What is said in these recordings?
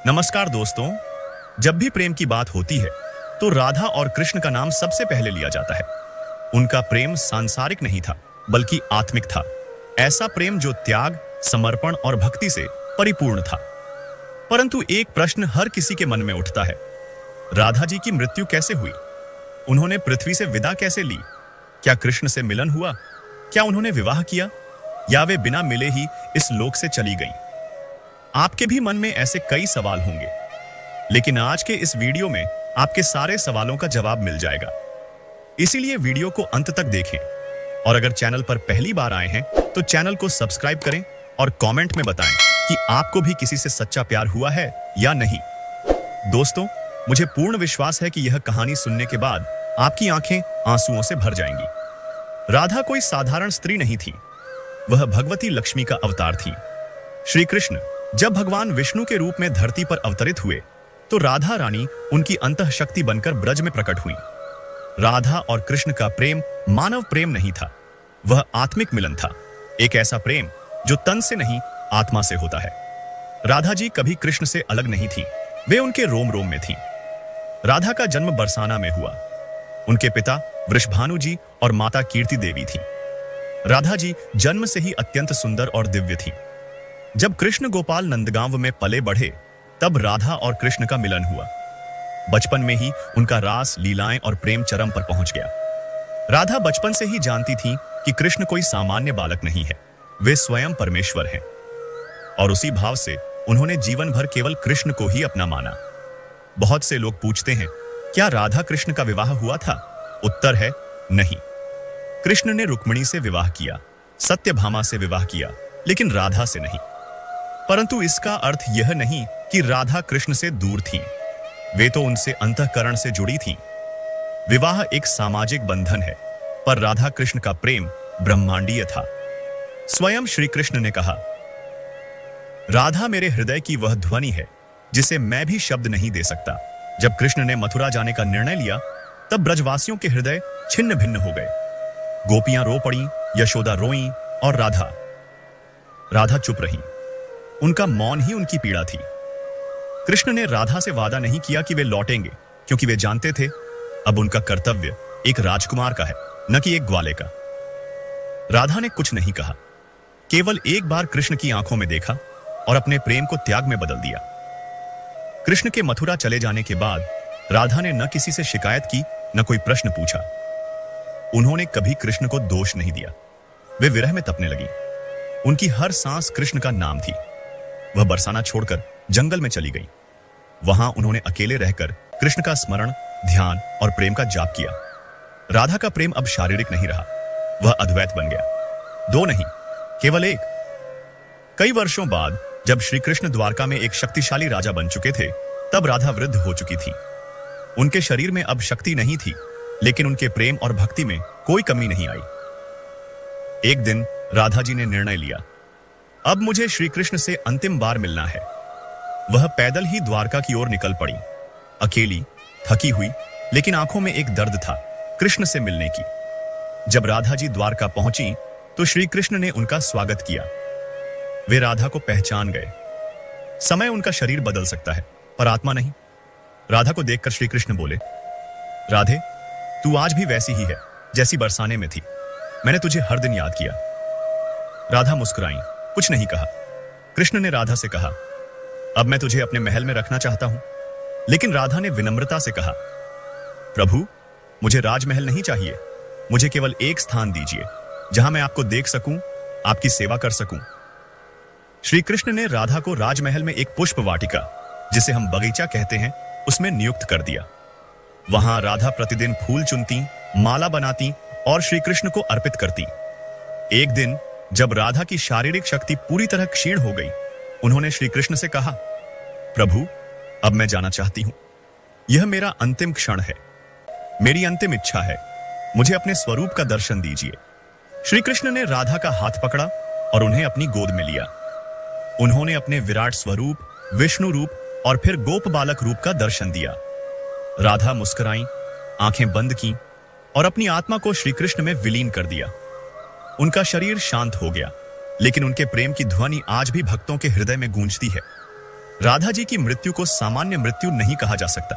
नमस्कार दोस्तों। जब भी प्रेम की बात होती है तो राधा और कृष्ण का नाम सबसे पहले लिया जाता है। उनका प्रेम सांसारिक नहीं था बल्कि आत्मिक था। ऐसा प्रेम जो त्याग, समर्पण और भक्ति से परिपूर्ण था। परंतु एक प्रश्न हर किसी के मन में उठता है, राधा जी की मृत्यु कैसे हुई? उन्होंने पृथ्वी से विदा कैसे ली? क्या कृष्ण से मिलन हुआ? क्या उन्होंने विवाह किया या वे बिना मिले ही इस लोक से चली गईं? आपके भी मन में ऐसे कई सवाल होंगे, लेकिन आज के इस वीडियो में आपके सारे सवालों का जवाब मिल जाएगा। इसीलिए वीडियो को अंत तक देखें और अगर चैनल पर पहली बार आए हैं तो चैनल को सब्सक्राइब करें और कमेंट में बताएं कि आपको भी किसी से सच्चा प्यार हुआ है या नहीं। दोस्तों, मुझे पूर्ण विश्वास है कि यह कहानी सुनने के बाद आपकी आंखें आंसुओं से भर जाएंगी। राधा कोई साधारण स्त्री नहीं थी, वह भगवती लक्ष्मी का अवतार थी। श्री कृष्ण जब भगवान विष्णु के रूप में धरती पर अवतरित हुए तो राधा रानी उनकी अंतःशक्ति बनकर ब्रज में प्रकट हुई। राधा और कृष्ण का प्रेम मानव प्रेम नहीं था, वह आत्मिक मिलन था। एक ऐसा प्रेम जो तन से नहीं, आत्मा से होता है। राधा जी कभी कृष्ण से अलग नहीं थी, वे उनके रोम रोम में थीं। राधा का जन्म बरसाना में हुआ। उनके पिता वृषभानु जी और माता कीर्ति देवी थीं। राधा जी जन्म से ही अत्यंत सुंदर और दिव्य थीं। जब कृष्ण गोपाल नंदगांव में पले बढ़े तब राधा और कृष्ण का मिलन हुआ। बचपन में ही उनका रास, लीलाएं और प्रेम चरम पर पहुंच गया। राधा बचपन से ही जानती थी कि कृष्ण कोई सामान्य बालक नहीं है, वे स्वयं परमेश्वर हैं। और उसी भाव से उन्होंने जीवन भर केवल कृष्ण को ही अपना माना। बहुत से लोग पूछते हैं, क्या राधा कृष्ण का विवाह हुआ था? उत्तर है नहीं। कृष्ण ने रुक्मिणी से विवाह किया, सत्यभामा से विवाह किया, लेकिन राधा से नहीं। परंतु इसका अर्थ यह नहीं कि राधा कृष्ण से दूर थीं। वे तो उनसे अंतःकरण से जुड़ी थीं। विवाह एक सामाजिक बंधन है, पर राधा कृष्ण का प्रेम ब्रह्मांडीय था। स्वयं श्री कृष्ण ने कहा, राधा मेरे हृदय की वह ध्वनि है जिसे मैं भी शब्द नहीं दे सकता। जब कृष्ण ने मथुरा जाने का निर्णय लिया तब ब्रजवासियों के हृदय छिन्न भिन्न हो गए। गोपियां रो पड़ी, यशोदा रोईं और राधा चुप रही। उनका मौन ही उनकी पीड़ा थी। कृष्ण ने राधा से वादा नहीं किया कि वे लौटेंगे, क्योंकि वे जानते थे अब उनका कर्तव्य एक राजकुमार का है, न कि एक ग्वाले का। राधा ने कुछ नहीं कहा, केवल एक बार कृष्ण की आंखों में देखा और अपने प्रेम को त्याग में बदल दिया। कृष्ण के मथुरा चले जाने के बाद राधा ने न किसी से शिकायत की, न कोई प्रश्न पूछा। उन्होंने कभी कृष्ण को दोष नहीं दिया। वे विरह में तपने लगी। उनकी हर सांस कृष्ण का नाम थी। वह बरसाना छोड़कर जंगल में चली गई। वहां उन्होंने अकेले रहकर कृष्ण का स्मरण, ध्यान और प्रेम का जाप किया। राधा का प्रेम अब शारीरिक नहीं रहा, वह अद्वैत बन गया। दो नहीं, केवल एक। कई वर्षों बाद जब श्री कृष्ण द्वारका में एक शक्तिशाली राजा बन चुके थे तब राधा वृद्ध हो चुकी थी। उनके शरीर में अब शक्ति नहीं थी, लेकिन उनके प्रेम और भक्ति में कोई कमी नहीं आई। एक दिन राधा जी ने निर्णय लिया, अब मुझे श्री कृष्ण से अंतिम बार मिलना है। वह पैदल ही द्वारका की ओर निकल पड़ी, अकेली, थकी हुई, लेकिन आंखों में एक दर्द था, कृष्ण से मिलने की। जब राधा जी द्वारका पहुंची तो श्री कृष्ण ने उनका स्वागत किया। वे राधा को पहचान गए। समय उनका शरीर बदल सकता है, पर आत्मा नहीं। राधा को देखकर श्री कृष्ण बोले, राधे, तू आज भी वैसी ही है जैसी बरसाने में थी। मैंने तुझे हर दिन याद किया। राधा मुस्कुराई, कुछ नहीं कहा। कृष्ण ने राधा से कहा, अब मैं तुझे अपने महल में रखना चाहता हूं। लेकिन राधा ने विनम्रता से कहा, प्रभु, मुझे राजमहल नहीं चाहिए। मुझे केवल एक स्थान दीजिए जहां मैं आपको देख सकूं, आपकी सेवा कर सकूं। श्री कृष्ण ने राधा को राजमहल में एक पुष्प वाटिका, जिसे हम बगीचा कहते हैं, उसमें नियुक्त कर दिया। वहां राधा प्रतिदिन फूल चुनती, माला बनाती और श्री कृष्ण को अर्पित करती। एक दिन जब राधा की शारीरिक शक्ति पूरी तरह क्षीण हो गई, उन्होंने श्री कृष्ण से कहा, प्रभु, अब मैं जाना चाहती हूं। यह मेरा अंतिम क्षण है, मेरी अंतिम इच्छा है। मुझे अपने स्वरूप का दर्शन दीजिए। श्री कृष्ण ने राधा का हाथ पकड़ा और उन्हें अपनी गोद में लिया। उन्होंने अपने विराट स्वरूप, विष्णु रूप और फिर गोप बालक रूप का दर्शन दिया। राधा मुस्कुराई, आंखें बंद की और अपनी आत्मा को श्री कृष्ण में विलीन कर दिया। उनका शरीर शांत हो गया, लेकिन उनके प्रेम की ध्वनि आज भी भक्तों के हृदय में गूंजती है। राधा जी की मृत्यु को सामान्य मृत्यु नहीं कहा जा सकता।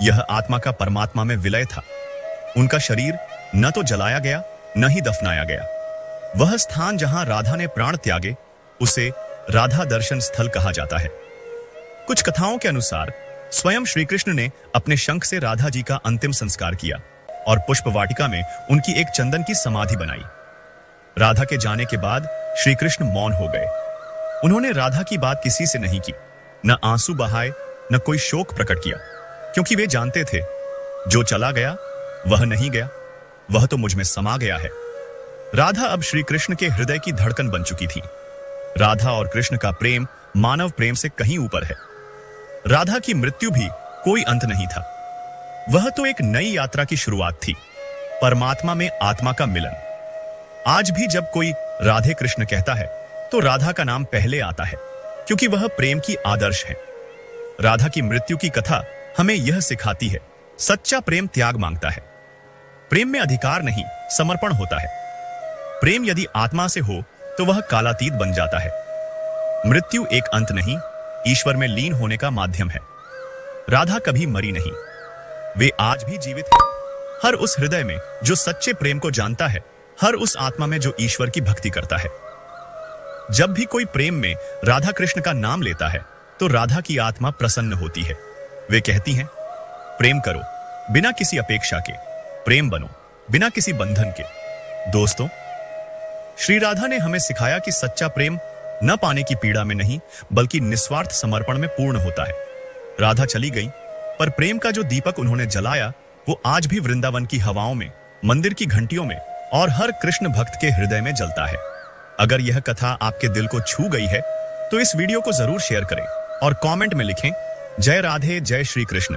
यह आत्मा का परमात्मा में विलय था। उनका शरीर न तो जलाया गया न ही दफनाया गया। वह स्थान जहां राधा ने प्राण त्यागे उसे राधा दर्शन स्थल कहा जाता है। कुछ कथाओं के अनुसार स्वयं श्री कृष्ण ने अपने शंख से राधा जी का अंतिम संस्कार किया और पुष्प वाटिका में उनकी एक चंदन की समाधि बनाई। राधा के जाने के बाद श्री कृष्ण मौन हो गए। उन्होंने राधा की बात किसी से नहीं की, न आंसू बहाए न कोई शोक प्रकट किया, क्योंकि वे जानते थे जो चला गया वह नहीं गया, वह तो मुझ में समा गया है। राधा अब श्री कृष्ण के हृदय की धड़कन बन चुकी थी। राधा और कृष्ण का प्रेम मानव प्रेम से कहीं ऊपर है। राधा की मृत्यु भी कोई अंत नहीं था, वह तो एक नई यात्रा की शुरुआत थी, परमात्मा में आत्मा का मिलन। आज भी जब कोई राधे कृष्ण कहता है तो राधा का नाम पहले आता है, क्योंकि वह प्रेम की आदर्श है। राधा की मृत्यु की कथा हमें यह सिखाती है, सच्चा प्रेम त्याग मांगता है। प्रेम में अधिकार नहीं, समर्पण होता है। प्रेम यदि आत्मा से हो तो वह कालातीत बन जाता है। मृत्यु एक अंत नहीं, ईश्वर में लीन होने का माध्यम है। राधा कभी मरी नहीं, वे आज भी जीवित हैं। हर उस हृदय में जो सच्चे प्रेम को जानता है, हर उस आत्मा में जो ईश्वर की भक्ति करता है। जब भी कोई प्रेम में राधा कृष्ण का नाम लेता है तो राधा की आत्मा प्रसन्न होती है। वे कहती हैं, प्रेम करो बिना किसी अपेक्षा के, प्रेम बनो बिना किसी बंधन के। दोस्तों, श्री राधा ने हमें सिखाया कि सच्चा प्रेम न पाने की पीड़ा में नहीं बल्कि निस्वार्थ समर्पण में पूर्ण होता है। राधा चली गई, पर प्रेम का जो दीपक उन्होंने जलाया वो आज भी वृंदावन की हवाओं में, मंदिर की घंटियों में और हर कृष्ण भक्त के हृदय में जलता है। अगर यह कथा आपके दिल को छू गई है तो इस वीडियो को जरूर शेयर करें और कमेंट में लिखें, जय राधे, जय श्री कृष्ण।